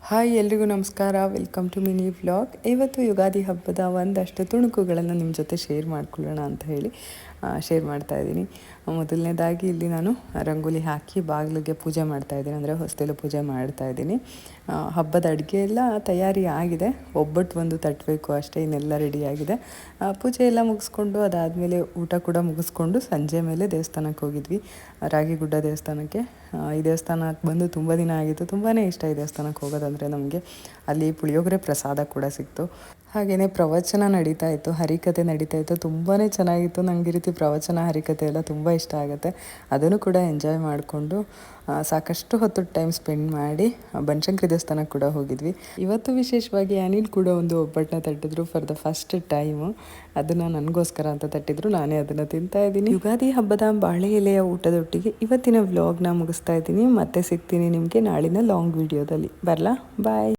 Hi ಎಲ್ರಿಗೂ ನಮಸ್ಕಾರ. Welcome to mini vlog. ಇವತ್ತು ಯುಗಾದಿ ಹಬ್ಬದ ಒಂದಷ್ಟು ತುಣುಕುಗಳನ್ನು ನಿಮ್ಮ ಜೊತೆ ಶೇರ್ ಮಾಡ್ಕೊಳ್ಳೋಣ ಅಂತ ಹೇಳಿ ಶೇರ್ ಮಾಡ್ತಾಯಿದ್ದೀನಿ. ಮೊದಲನೇದಾಗಿ ಇಲ್ಲಿ ನಾನು ರಂಗೋಲಿ ಹಾಕಿ ಬಾಗಿಲಿಗೆ ಪೂಜೆ ಮಾಡ್ತಾಯಿದ್ದೀನಿ, ಅಂದರೆ ಹೊಸ್ತಿಲು ಪೂಜೆ ಮಾಡ್ತಾಯಿದ್ದೀನಿ. ಹಬ್ಬದ ಅಡುಗೆ ಎಲ್ಲ ತಯಾರಿ ಆಗಿದೆ, ಒಬ್ಬಟ್ಟು ಒಂದು ತಟ್ಟಬೇಕು ಅಷ್ಟೇ, ಇನ್ನೆಲ್ಲ ರೆಡಿಯಾಗಿದೆ. ಪೂಜೆ ಎಲ್ಲ ಮುಗಿಸ್ಕೊಂಡು ಅದಾದಮೇಲೆ ಊಟ ಕೂಡ ಮುಗಿಸ್ಕೊಂಡು ಸಂಜೆ ಮೇಲೆ ದೇವಸ್ಥಾನಕ್ಕೆ ಹೋಗಿದ್ವಿ, ರಾಗಿಗುಡ್ಡ ದೇವಸ್ಥಾನಕ್ಕೆ. ಈ ದೇವಸ್ಥಾನಕ್ಕೆ ಬಂದು ತುಂಬ ದಿನ ಆಗಿತ್ತು, ತುಂಬಾ ಇಷ್ಟ ಈ ದೇವಸ್ಥಾನಕ್ಕೆ ಹೋಗೋದಂದರೆ ನಮಗೆ. ಅಲ್ಲಿ ಪುಳಿಯೋಗರೆ ಪ್ರಸಾದ ಕೂಡ ಸಿಕ್ತು. ಹಾಗೆಯೇ ಪ್ರವಚನ ನಡೀತಾ ಇತ್ತು, ಹರಿಕತೆ ನಡೀತಾ ಇತ್ತು, ತುಂಬಾ ಚೆನ್ನಾಗಿತ್ತು. ನನಗೆ ಈ ರೀತಿ ಪ್ರವಚನ ಹರಿಕತೆ ಎಲ್ಲ ತುಂಬ ಇಷ್ಟ ಆಗುತ್ತೆ. ಅದನ್ನು ಕೂಡ ಎಂಜಾಯ್ ಮಾಡಿಕೊಂಡು ಸಾಕಷ್ಟು ಹೊತ್ತು ಟೈಮ್ ಸ್ಪೆಂಡ್ ಮಾಡಿ ಬನಶಂಕರಿ ದೇವಸ್ಥಾನಕ್ಕೆ ಕೂಡ ಹೋಗಿದ್ವಿ. ಇವತ್ತು ವಿಶೇಷವಾಗಿ ಅನಿಲ್ ಕೂಡ ಒಂದು ಒಬ್ಬಟ್ಟನ್ನ ತಟ್ಟಿದ್ರು ಫಾರ್ ದ ಫಸ್ಟ್ ಟೈಮು. ಅದನ್ನು ನನಗೋಸ್ಕರ ಅಂತ ತಟ್ಟಿದ್ರು, ನಾನೇ ಅದನ್ನು ತಿಂತಾ ಇದ್ದೀನಿ. ಯುಗಾದಿ ಹಬ್ಬದ ಬಾಳೆ ಎಲೆಯ ಊಟದೊಟ್ಟಿಗೆ ಇವತ್ತಿನ ವ್ಲಾಗ್ನ ಮುಗಿಸ್ತಾ ಇದ್ದೀನಿ. ಮತ್ತೆ ಸಿಗ್ತೀನಿ ನಿಮಗೆ ನಾಳಿನ ಲಾಂಗ್ ವಿಡಿಯೋದಲ್ಲಿ. ಬರಲಾ? ಬಾಯ್.